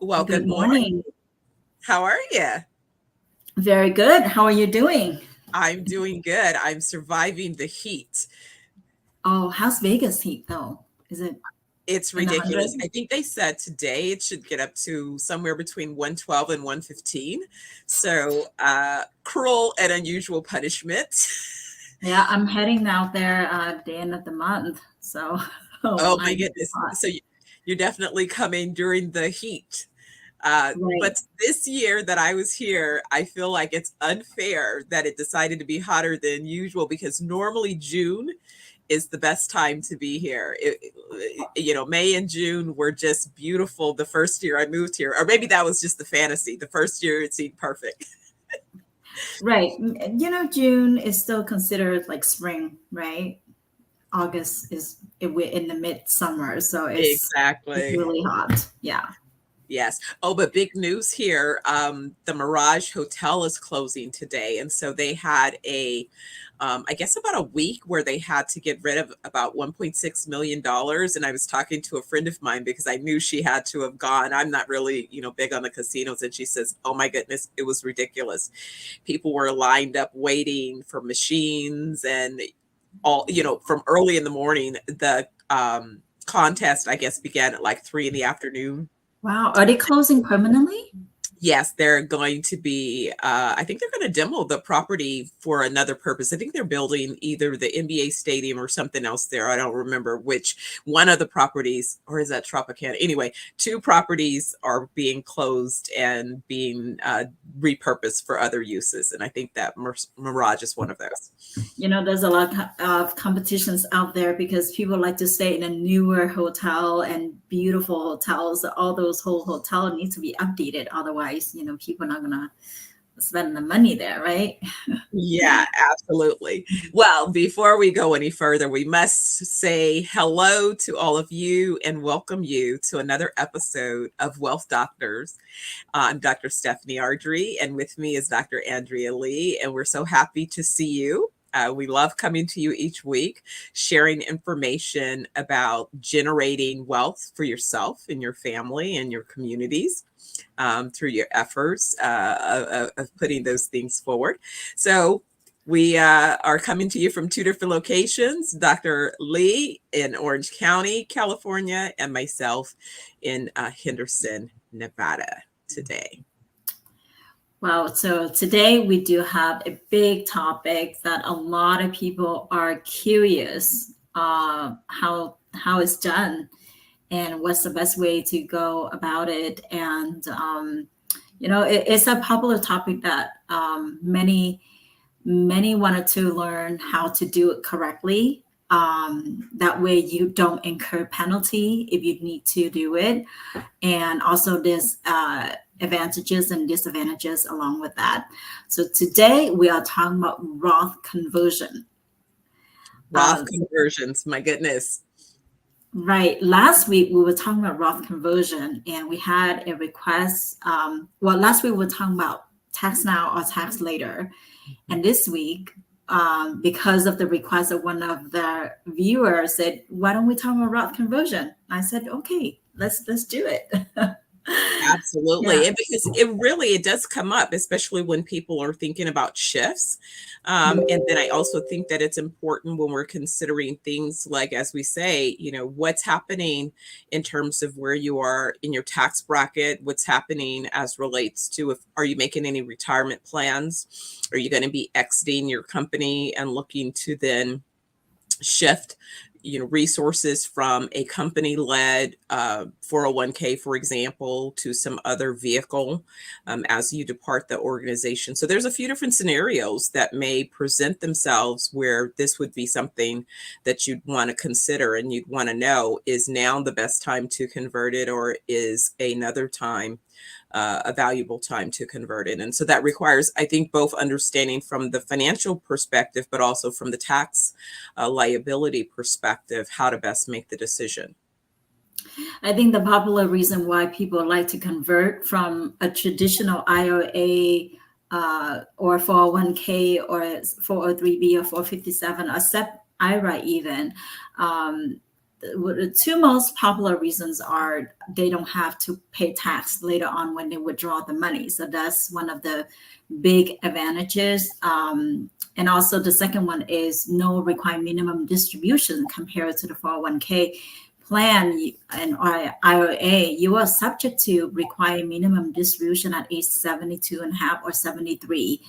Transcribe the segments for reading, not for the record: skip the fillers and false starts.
Well, Good good morning. morning. How are you? Very good. How are you doing? I'm doing good. I'm surviving the heat. Oh, how's Vegas heat though? Is it It's in the ridiculous. hundred? I think they said today it should get up to somewhere between 112 and 115. So, cruel and unusual punishment. Yeah, I'm heading out there at the end of the month, so Oh my might be goodness. hot. So, you're definitely coming during the heat. Right. But this year that I was here, I feel like it's unfair that it decided to be hotter than usual because normally June is the best time to be here. May and June were just beautiful the first year I moved here, or maybe that was just the fantasy. The first year it seemed perfect. Right. June is still considered like spring, right? We're in the midsummer, so it's Exactly. really hot. Yeah. Yes. Oh, but big news here. The Mirage Hotel is closing today. And so they had I guess about a week where they had to get rid of about $1.6 million. And I was talking to a friend of mine because I knew she had to have gone. I'm not really, big on the casinos. And she says, oh my goodness, it was ridiculous. People were lined up waiting for machines and all, from early in the morning. The contest, I guess, began at like 3 in the afternoon. Wow. Are they closing permanently? Yes, they're going to be, I think they're going to demo the property for another purpose. I think they're building either the NBA stadium or something else there. I don't remember which one of the properties, or is that Tropicana? Anyway, two properties are being closed and being repurposed for other uses. And I think that Mirage is one of those. There's a lot of competitions out there because people like to stay in a newer hotel and beautiful hotels. All those whole hotel need to be updated. Otherwise, people are not gonna spend the money there, right? Yeah, absolutely. Well, before we go any further, we must say hello to all of you and welcome you to another episode of Wealth Doctors. I'm Dr. Stephanie Ardrey, and with me is Dr. Andrea Le, and we're so happy to see you. We love coming to you each week, sharing information about generating wealth for yourself and your family and your communities through your efforts of putting those things forward. So we are coming to you from two different locations, Dr. Le in Orange County, California, and myself in Henderson, Nevada today. Well, so today we do have a big topic that a lot of people are curious how it's done and what's the best way to go about it. And it's a popular topic that many wanted to learn how to do it correctly. That way you don't incur penalty if you need to do it. And also there's advantages and disadvantages along with that. So today we are talking about Roth conversion. Roth conversions, my goodness. Right. Last week we were talking about Roth conversion and we had a request. Last week we were talking about tax now or tax later. And this week, because of the request of one of the viewers said, why don't we talk about Roth conversion? I said, okay, let's do it. Absolutely. Yeah. And because it does come up, especially when people are thinking about shifts. And then I also think that it's important when we're considering things like, as we say, what's happening in terms of where you are in your tax bracket, what's happening as relates to are you making any retirement plans? Are you going to be exiting your company and looking to then shift resources from a company-led 401k, for example, to some other vehicle as you depart the organization. So there's a few different scenarios that may present themselves where this would be something that you'd want to consider and you'd want to know, is now the best time to convert it, or is another time a valuable time to convert it? And so that requires, I think, both understanding from the financial perspective, but also from the tax liability perspective, how to best make the decision. I think the popular reason why people like to convert from a traditional IRA or 401k or 403b or 457 or SEP IRA even, the two most popular reasons are they don't have to pay tax later on when they withdraw the money. So that's one of the big advantages. And also the second one is no required minimum distribution compared to the 401k plan and IRA. You are subject to required minimum distribution at age 72 and a half or 73.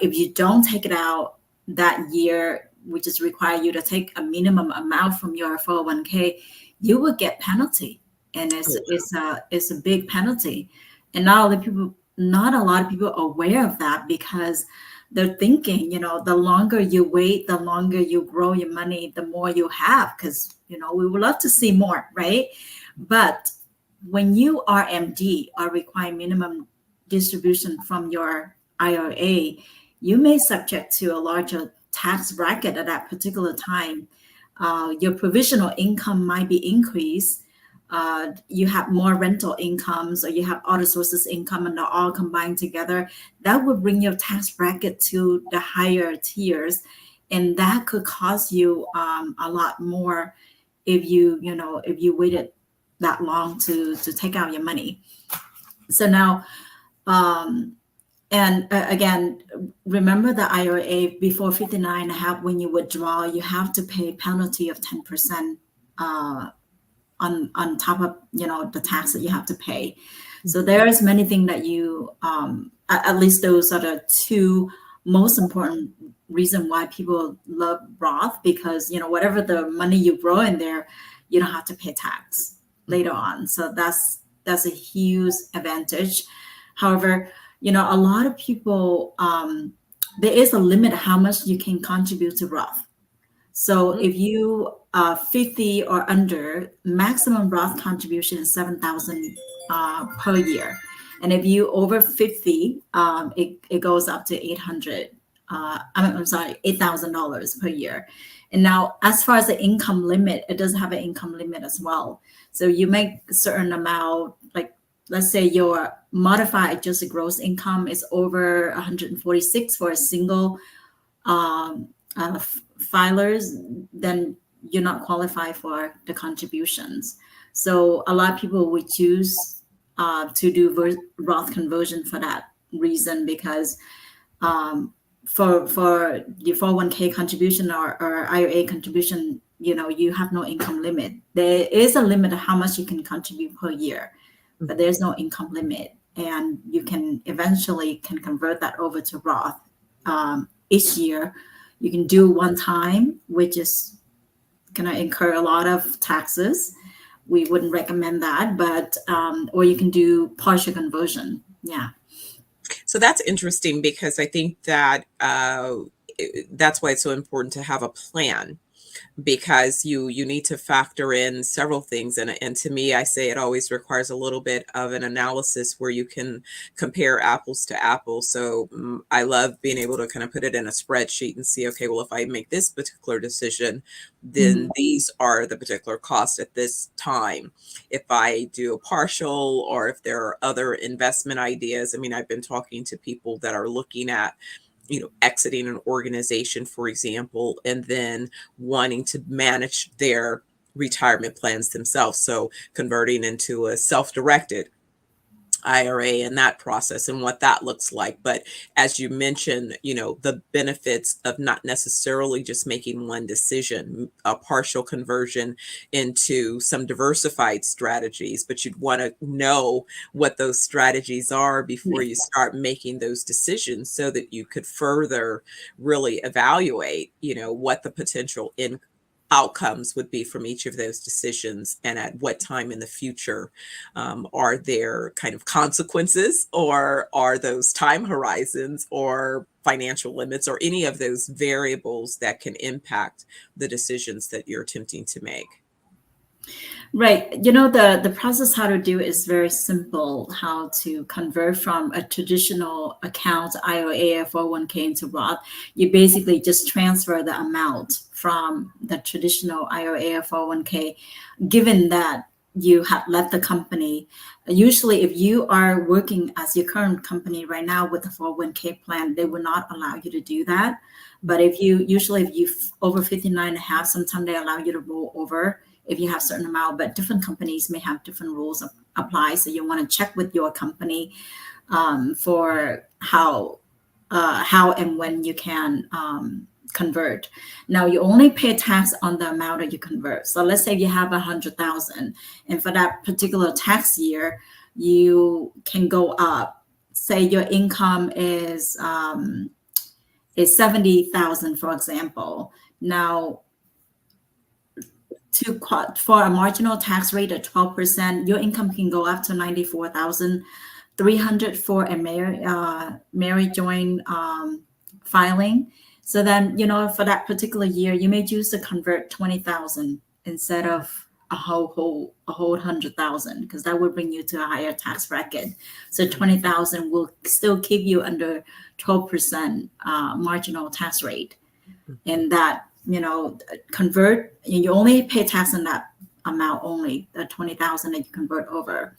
If you don't take it out that year, which is require you to take a minimum amount from your 401k, you will get penalty, and it's a big penalty. And not a lot of people are aware of that, because they're thinking, the longer you wait, the longer you grow your money, the more you have, because we would love to see more, right? But when you are MD or require minimum distribution from your IRA, you may subject to a larger tax bracket at that particular time. Your provisional income might be increased. You have more rental incomes, or you have other sources income, and they're all combined together. That would bring your tax bracket to the higher tiers, and that could cost you a lot more if you waited that long to take out your money. So now, and again, remember the IRA before 59 and a half, when you withdraw, you have to pay penalty of 10% on top of the tax that you have to pay. So there's many things that you at least those are the two most important reason why people love Roth, because whatever the money you grow in there, you don't have to pay tax later on. So that's a huge advantage. However, a lot of people, there is a limit how much you can contribute to Roth. So if you are 50 or under, maximum Roth contribution is $7,000 per year. And if you over 50, it goes up to $8,000 per year. And now, as far as the income limit, it doesn't have an income limit as well. So you make a certain amount, like let's say your modified adjusted gross income is over 146 for a single filers, then you're not qualified for the contributions. So a lot of people would choose to do Roth conversion for that reason, because for the 401k contribution or IRA contribution, you have no income limit. There is a limit of how much you can contribute per year, but there's no income limit, and you can eventually convert that over to Roth each year. You can do one time, which is going to incur a lot of taxes. We wouldn't recommend that, but or you can do partial conversion. Yeah. So that's interesting, because I think that that's why it's so important to have a plan, because you need to factor in several things. And to me, I say it always requires a little bit of an analysis where you can compare apples to apples. So I love being able to kind of put it in a spreadsheet and see, okay, well, if I make this particular decision, then these are the particular costs at this time. If I do a partial, or if there are other investment ideas. I mean, I've been talking to people that are looking at exiting an organization, for example, and then wanting to manage their retirement plans themselves. So converting into a self-directed IRA in that process and what that looks like. But as you mentioned, the benefits of not necessarily just making one decision, a partial conversion into some diversified strategies, but you'd want to know what those strategies are before you start making those decisions, so that you could further really evaluate, what the potential outcomes would be from each of those decisions, and at what time in the future are there kind of consequences, or are those time horizons or financial limits, or any of those variables that can impact the decisions that you're attempting to make. Right. The process how to do it is very simple. How to convert from a traditional account, IRA or 401k, into Roth. You basically just transfer the amount from the traditional IRA or 401k, given that you have left the company. Usually, if you are working as your current company right now with a 401k plan, they will not allow you to do that. But if you over 59 and a half, sometimes they allow you to roll over if you have certain amount, but different companies may have different rules apply. So you want to check with your company for how and when you can convert. Now you only pay tax on the amount that you convert. So let's say you have 100,000, and for that particular tax year, you can go up. Say your income is 70,000, for example. Now, for a marginal tax rate of 12%, your income can go up to 94,300 for a married joint filing. So then, for that particular year, you may choose to convert 20,000 instead of a whole 100,000, because that would bring you to a higher tax bracket. So 20,000 will still keep you under 12% marginal tax rate, and that convert, and you only pay tax on that amount only, the 20,000 that you convert over.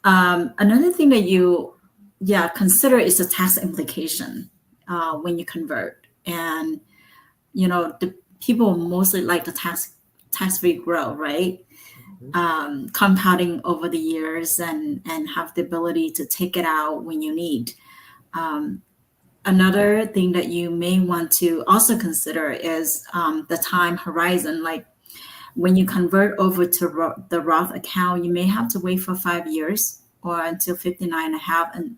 Another thing that you consider is the tax implication when you convert. And the people mostly like the tax-free growth, right? Compounding over the years and have the ability to take it out when you need. Another thing that you may want to also consider is the time horizon. Like when you convert over to the Roth account, you may have to wait for 5 years or until 59 and a half, and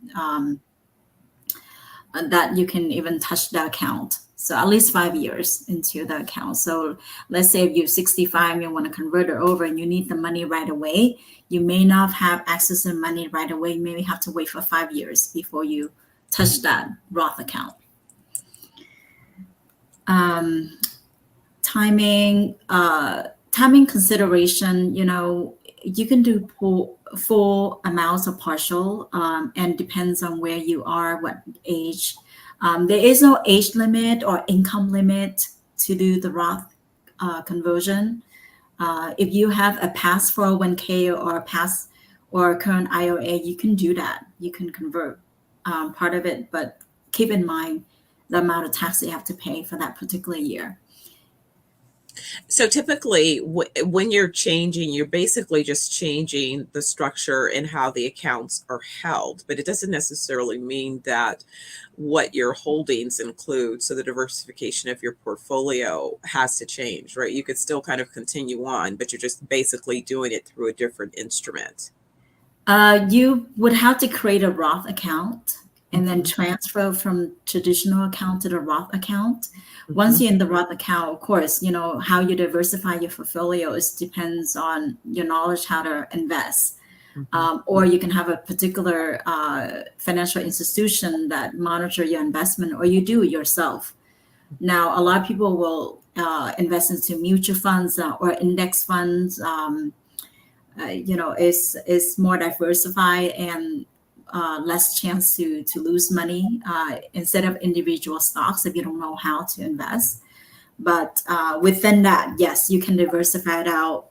that you can even touch the account. So at least 5 years into the account. So let's say if you're 65 and you want to convert it over and you need the money right away, you may not have access to the money right away. You may have to wait for 5 years before you touch that Roth account. Timing consideration, you can do full amounts or partial, and depends on where you are, what age. There is no age limit or income limit to do the Roth conversion. If you have a past 401k or a current IRA, you can do that. You can convert part of it, but keep in mind the amount of tax you have to pay for that particular year. So typically when you're changing, you're basically just changing the structure and how the accounts are held, but it doesn't necessarily mean that what your holdings include. So the diversification of your portfolio has to change, right? You could still kind of continue on, but you're just basically doing it through a different instrument. You would have to create a Roth account and then transfer from traditional account to the Roth account. Once you're in the Roth account, of course, how you diversify your portfolio depends on your knowledge how to invest. Or you can have a particular financial institution that monitor your investment, or you do it yourself. Now, a lot of people will invest into mutual funds or index funds. It's more diversified and less chance to lose money instead of individual stocks if you don't know how to invest. But within that, yes, you can diversify it out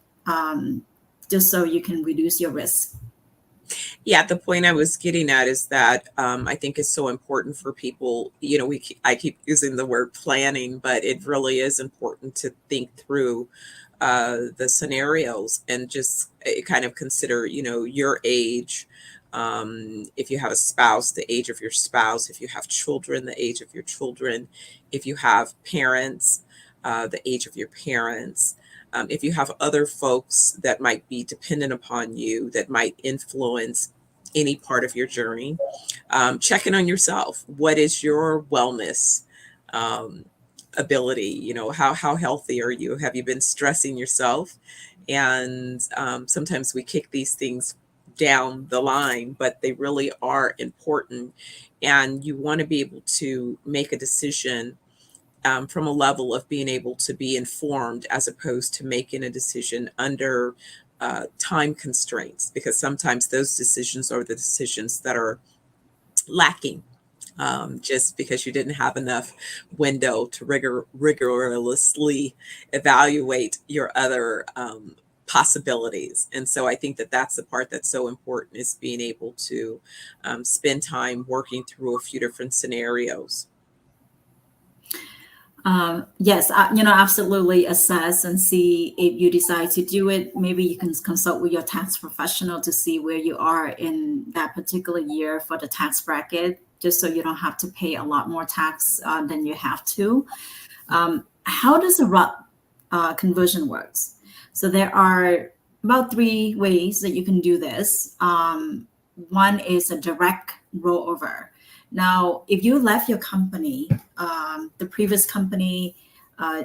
just so you can reduce your risk. Yeah, the point I was getting at is that I think it's so important for people. I keep using the word planning, but it really is important to think through the scenarios and just kind of consider, your age. If you have a spouse, the age of your spouse. If you have children, the age of your children. If you have parents, the age of your parents. If you have other folks that might be dependent upon you, that might influence any part of your journey, check in on yourself. What is your wellness ability? How healthy are you? Have you been stressing yourself? And sometimes we kick these things down the line, but they really are important. And you want to be able to make a decision from a level of being able to be informed, as opposed to making a decision under time constraints, because sometimes those decisions are the decisions that are lacking, just because you didn't have enough window to rigorously evaluate your other possibilities. And so I think that that's the part that's so important, is being able to spend time working through a few different scenarios. Yes, absolutely assess and see if you decide to do it. Maybe you can consult with your tax professional to see where you are in that particular year for the tax bracket, just so you don't have to pay a lot more tax than you have to. How does a Roth conversion works? So there are about 3 ways that you can do this. One is a direct rollover. Now, if you left your company, the previous company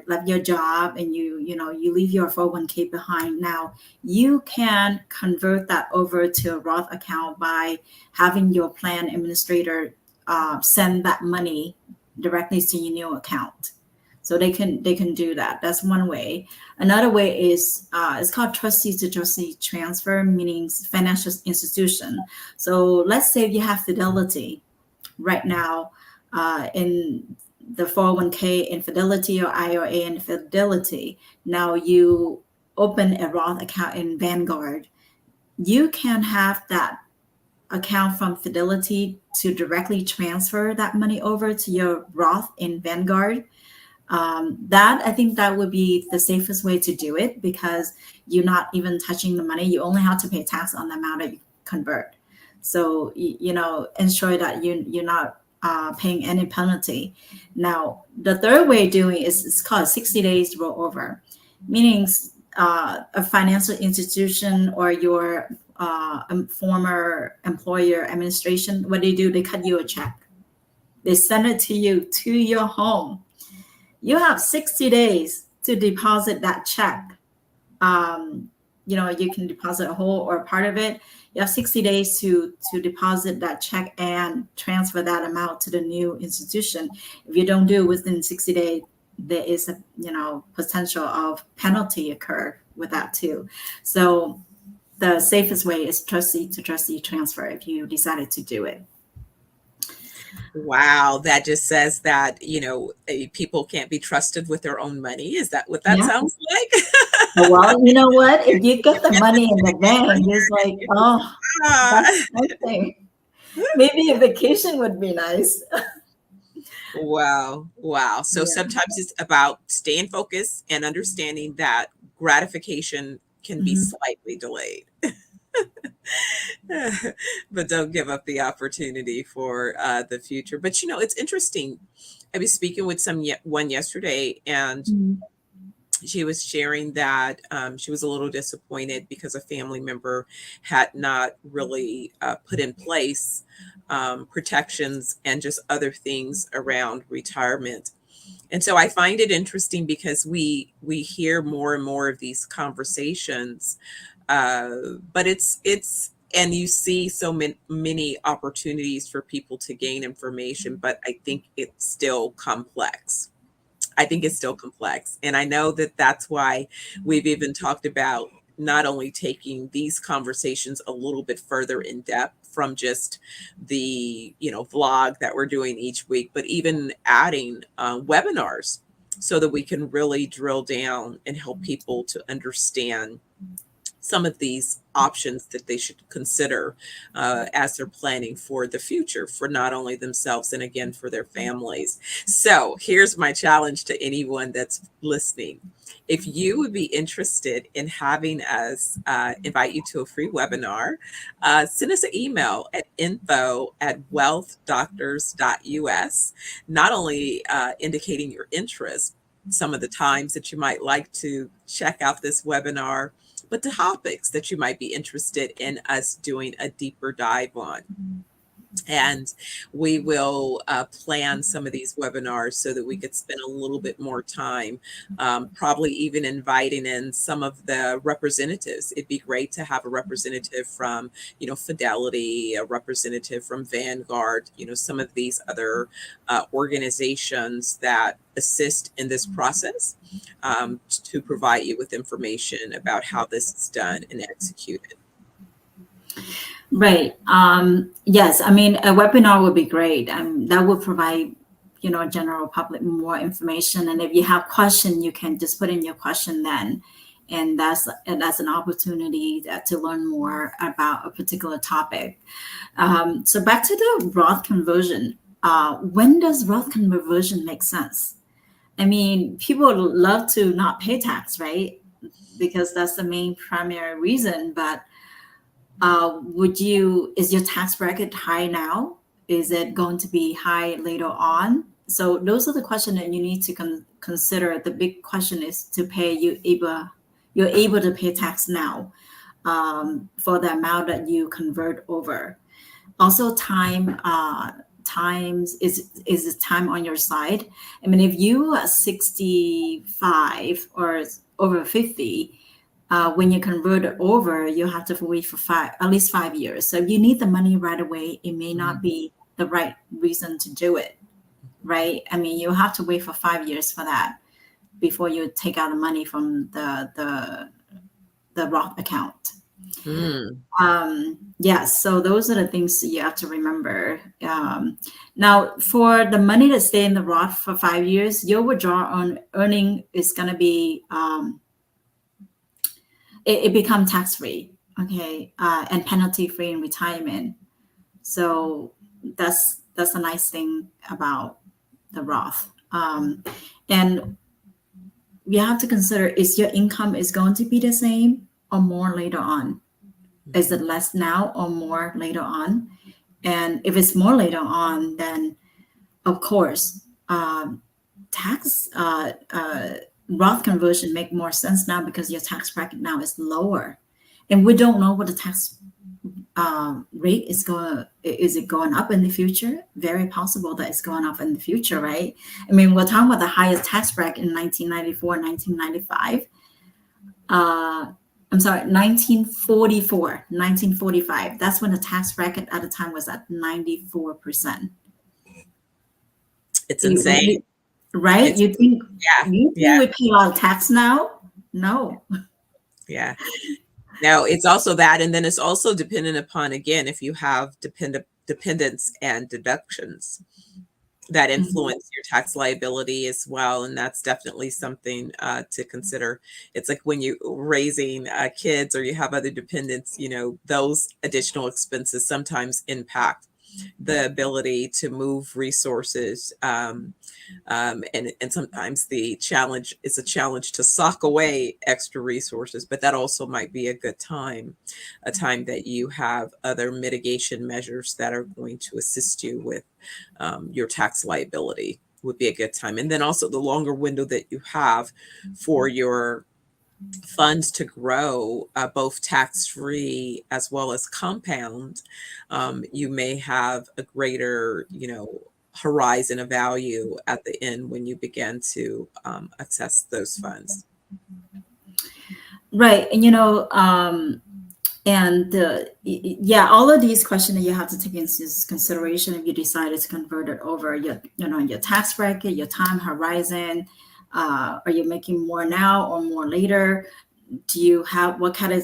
left your job, and you leave your 401k behind, now you can convert that over to a Roth account by having your plan administrator send that money directly to your new account. So they can do that. That's one way. Another way is it's called trustee to trustee transfer, meaning financial institution. So let's say you have Fidelity right now in the 401k in Fidelity or IRA in Fidelity. Now you open a Roth account in Vanguard. You can have that account from Fidelity to directly transfer that money over to your Roth in Vanguard. I think that would be the safest way to do it, because you're not even touching the money. You only have to pay tax on the amount that you convert. So, ensure that you're not paying any penalty. Now, the third way of doing it is it's called 60 days rollover, meaning a financial institution or your former employer administration, what do? They cut you a check. They send it to you to your home. You have 60 days to deposit that check. You can deposit a whole or part of it. You have 60 days to deposit that check and transfer that amount to the new institution. If you don't do it within 60 days, there is a potential of penalty occur with that too. So the safest way is trustee to trustee transfer if you decided to do it. Wow, that just says that, people can't be trusted with their own money. Is that what that sounds like? Well, you know what? If you get the money in the bank, it's like, oh, that's something. Maybe a vacation would be nice. Wow. So sometimes it's about staying focused and understanding that gratification can be slightly delayed. But don't give up the opportunity for the future. But it's interesting. I was speaking with one yesterday, and she was sharing that she was a little disappointed because a family member had not really put in place protections and just other things around retirement. And so I find it interesting because we hear more and more of these conversations, but it's and you see so many opportunities for people to gain information, but I think it's still complex. And I know that that's why we've even talked about not only taking these conversations a little bit further in depth from just the vlog that we're doing each week, but even adding webinars so that we can really drill down and help people to understand some of these options that they should consider as they're planning for the future, for not only themselves and again for their families. So here's my challenge to anyone that's listening. If you would be interested in having us invite you to a free webinar, send us an email at info@wealthdoctors.us, not only indicating your interest, some of the times that you might like to check out this webinar, but the topics that you might be interested in us doing a deeper dive on. And we will plan some of these webinars so that we could spend a little bit more time, probably even inviting in some of the representatives. It'd be great to have a representative from, Fidelity, a representative from Vanguard, some of these other organizations that assist in this process, to provide you with information about how this is done and executed. Right. Yes. I mean, a webinar would be great. That would provide, general public more information. And if you have questions, you can just put in your question then. And that's an opportunity to learn more about a particular topic. So back to the Roth conversion. When does Roth conversion make sense? I mean, people love to not pay tax, right? Because that's the main primary reason. But is your tax bracket high now? Is it going to be high later on? So those are the questions that you need to consider. The big question is to pay you're able to pay tax now for the amount that you convert over. Also, times is time on your side. I mean, if you are 65 or over 50, when you convert it over, you have to wait for at least 5 years. So if you need the money right away, it may not be the right reason to do it, right? I mean, you have to wait for 5 years for that before you take out the money from the Roth account. Yes, so those are the things that you have to remember. Now, for the money to stay in the Roth for 5 years, your withdrawal on earning is going to be it becomes tax-free, okay, and penalty-free in retirement. So that's a nice thing about the Roth. And you have to consider, is your income is going to be the same or more later on? Is it less now or more later on? And if it's more later on, then of course, tax Roth conversion make more sense now because your tax bracket now is lower, and we don't know what the tax rate is going. Is it going up in the future? Very possible that it's going up in the future, right? I mean, we're talking about the highest tax bracket in 1994, 1995. I'm sorry, 1945. That's when the tax bracket at the time was at 94%. It's insane. Right? You think we pay a lot of tax now? No. Yeah. No, it's also that. And then it's also dependent upon, again, if you have dependents and deductions that influence your tax liability as well. And that's definitely something to consider. It's like when you're raising kids or you have other dependents, those additional expenses sometimes impact the ability to move resources. And sometimes the challenge is a challenge to sock away extra resources, but that also might be a good time, a time that you have other mitigation measures that are going to assist you with your tax liability would be a good time. And then also the longer window that you have for your funds to grow, both tax-free as well as compound, you may have a greater, horizon of value at the end when you begin to access those funds. Right. And, all of these questions that you have to take into consideration if you decided to convert it over your tax bracket, your time horizon. Are you making more now or more later? Do you have what kind of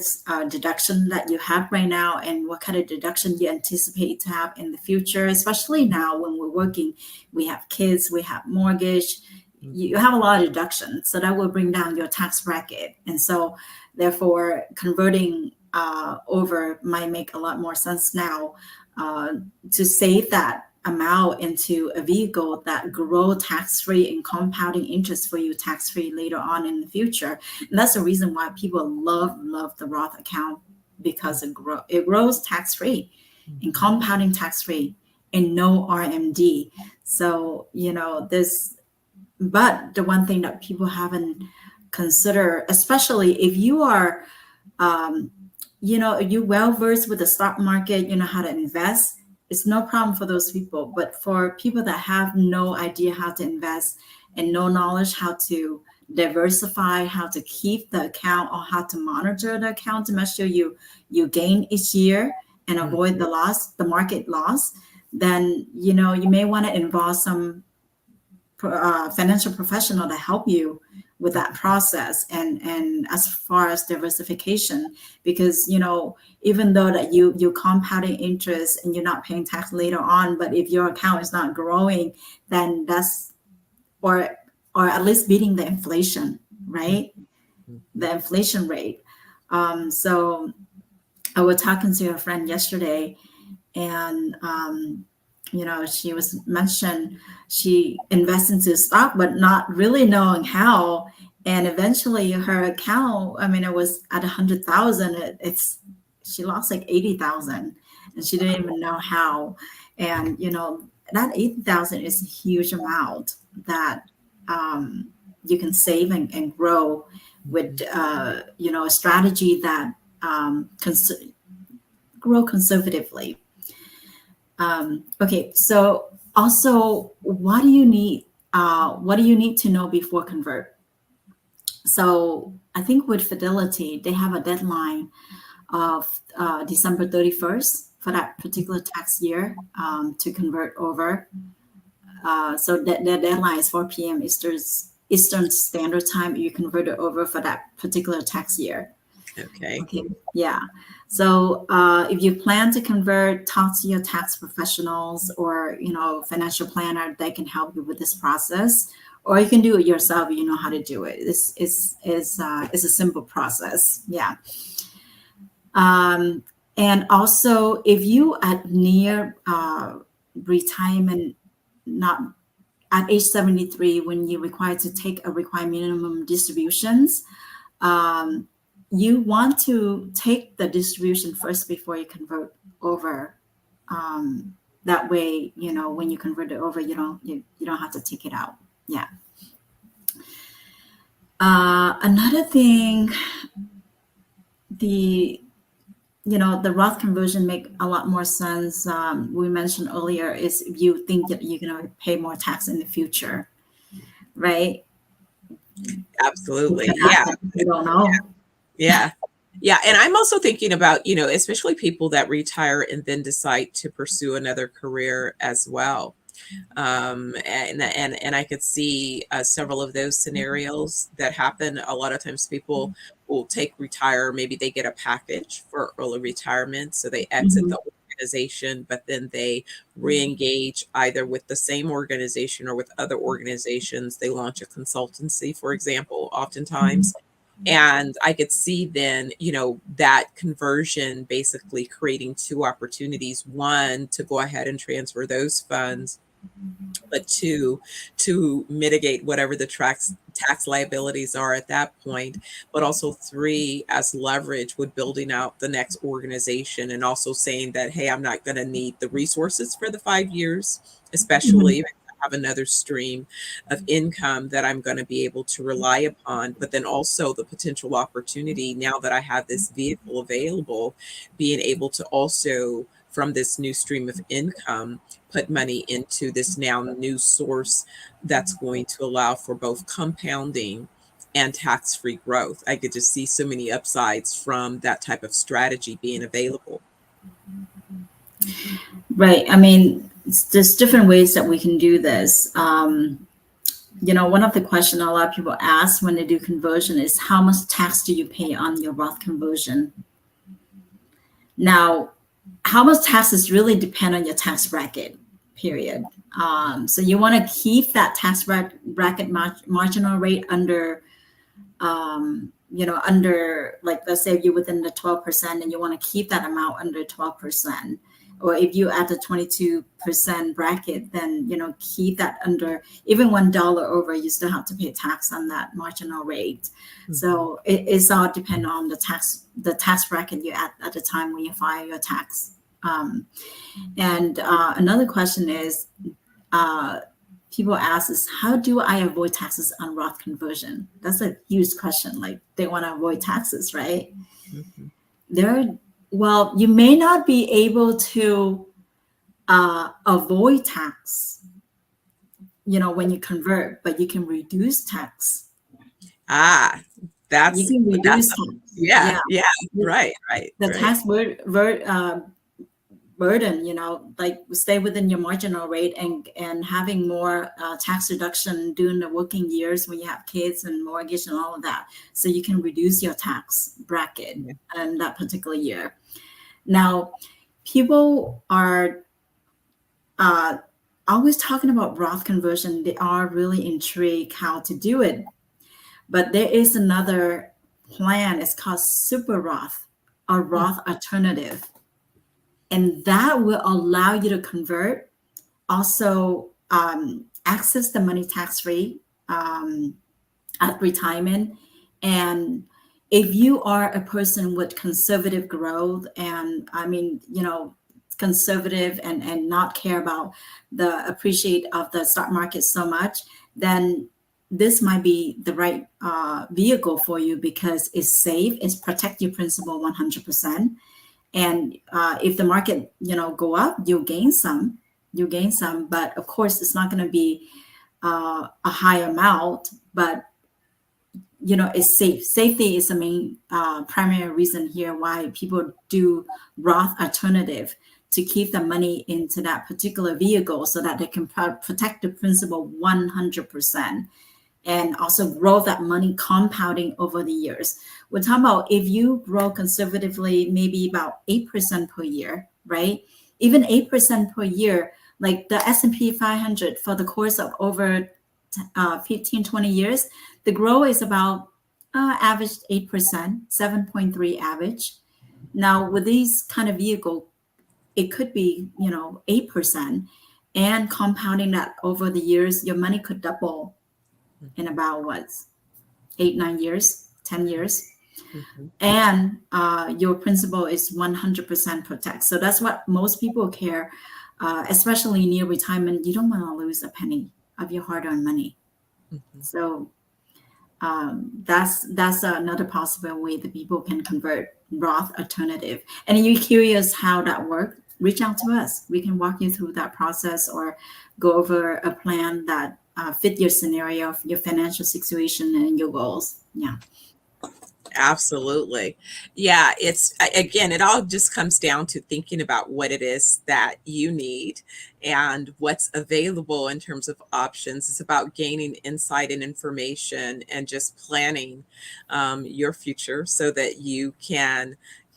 deduction that you have right now, and what kind of deduction you anticipate to have in the future? Especially now when we're working, we have kids, we have mortgage, you have a lot of deductions, so that will bring down your tax bracket. And so, therefore, converting over might make a lot more sense now to save that amount into a vehicle that grow tax-free and compounding interest for you tax-free later on in the future. And that's the reason why people love the Roth account, because it grows tax-free and compounding tax-free and no RMD. So, but the one thing that people haven't considered, especially if you are, you're well-versed with the stock market, you know how to invest, it's no problem for those people. But for people that have no idea how to invest and no knowledge how to diversify, how to keep the account or how to monitor the account to make sure you gain each year and avoid the market loss, then, you may want to involve some financial professional to help you with that process and as far as diversification, because even though that you're compounding interest and you're not paying tax later on, but if your account is not growing, then that's or at least beating the inflation, right? The inflation rate. So I was talking to a friend yesterday, and she was mentioned she invests into stock, but not really knowing how. And eventually her account, I mean, it was at 100,000. She lost like 80,000 and she didn't even know how. And, that 80,000 is a huge amount that you can save and grow with, a strategy that grow conservatively. Okay, so also, what do you need? What do you need to know before convert? So I think with Fidelity, they have a deadline of December 31st for that particular tax year to convert over. So that the deadline is 4 p.m. Eastern Standard Time. You convert it over for that particular tax year. Okay. Yeah. So if you plan to convert, talk to your tax professionals or financial planner. They can help you with this process, or you can do it yourself. You know how to do it. This is a simple process. Yeah. And also, if you at near retirement, not at age 73, when you're required to take a required minimum distributions, you want to take the distribution first before you convert over. That way, when you convert it over, you don't have to take it out. Yeah. Another thing, the Roth conversion make a lot more sense. We mentioned earlier is if you think that you're going to pay more tax in the future, right? Absolutely. Yeah. You don't know. Yeah. Yeah. And I'm also thinking about, especially people that retire and then decide to pursue another career as well. And I could see several of those scenarios that happen. A lot of times people will retire. Maybe they get a package for early retirement. So they exit the organization, but then they re-engage either with the same organization or with other organizations. They launch a consultancy, for example, oftentimes. And I could see then, that conversion basically creating two opportunities. One, to go ahead and transfer those funds, but two, to mitigate whatever the tax liabilities are at that point, but also three, as leverage with building out the next organization and also saying that, hey, I'm not going to need the resources for the 5 years, especially if I have another stream of income that I'm going to be able to rely upon, but then also the potential opportunity now that I have this vehicle available, being able to also from this new stream of income, put money into this now new source that's going to allow for both compounding and tax-free growth. I could just see so many upsides from that type of strategy being available. Right. I mean, there's different ways that we can do this. One of the questions a lot of people ask when they do conversion is how much tax do you pay on your Roth conversion? Now, how much taxes really depend on your tax bracket, period. So you want to keep that tax bracket marginal rate under, under, like, let's say if you're within the 12% and you want to keep that amount under 12%. Or if you at the 22% bracket, then, keep that under, even $1 over, you still have to pay tax on that marginal rate. So it's all depend on the tax bracket you're at the time when you file your tax. And another question is, people ask is, how do I avoid taxes on Roth conversion? That's a huge question. Like, they want to avoid taxes, right? Well, you may not be able to avoid tax, when you convert, but you can reduce tax. That's, you can reduce tax. Yeah, right. The tax burden, like stay within your marginal rate and having more tax reduction during the working years when you have kids and mortgage and all of that. So you can reduce your tax bracket in that particular year. Now, people are always talking about Roth conversion. They are really intrigued how to do it. But there is another plan. It's called Super Roth, or Roth alternative. And that will allow you to convert also access the money tax-free at retirement. And if you are a person with conservative growth, and I mean, conservative and not care about the appreciate of the stock market so much, then this might be the right vehicle for you, because it's safe, it's protect your principal 100%. And if the market, go up, you'll gain some, but of course it's not going to be a high amount, but it's safe. Safety is the main primary reason here why people do Roth alternative, to keep the money into that particular vehicle so that they can protect the principal 100%, and also grow that money compounding over the years. We're talking about if you grow conservatively, maybe about 8% per year, right? Even 8% per year, like the S&P 500 for the course of over 15, 20 years, the growth is about average 8%, 7.3 average. Now with these kind of vehicle, it could be 8%, and compounding that over the years, your money could double in about 8, 9 years, 10 years. Mm-hmm. And your principal is 100% protect. So that's what most people care, especially near retirement. You don't want to lose a penny of your hard-earned money. Mm-hmm. So that's another possible way that people can convert Roth alternative. And if you're curious how that works, reach out to us. We can walk you through that process, or go over a plan that fit your scenario, your financial situation, and your goals. Yeah. Absolutely. Yeah, it's again, it all just comes down to thinking about what it is that you need and what's available in terms of options. It's about gaining insight and information, and just planning your future so that you can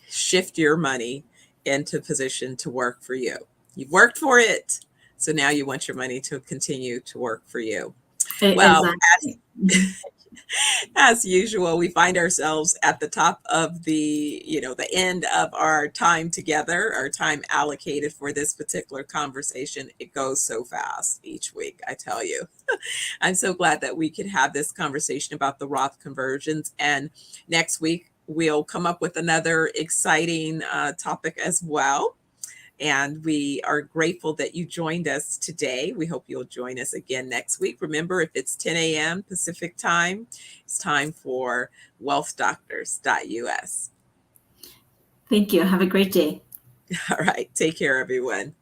shift your money into position to work for you. You've worked for it, so now you want your money to continue to work for you. Well, Exactly. as usual, we find ourselves at the top of the end of our time together, our time allocated for this particular conversation. It goes so fast each week, I tell you. I'm so glad that we could have this conversation about the Roth conversions. And next week, we'll come up with another exciting topic as well. And we are grateful that you joined us today. We hope you'll join us again next week. Remember, if it's 10 a.m. Pacific time, it's time for wealthdoctors.us. Thank you. Have a great day. All right. Take care, everyone.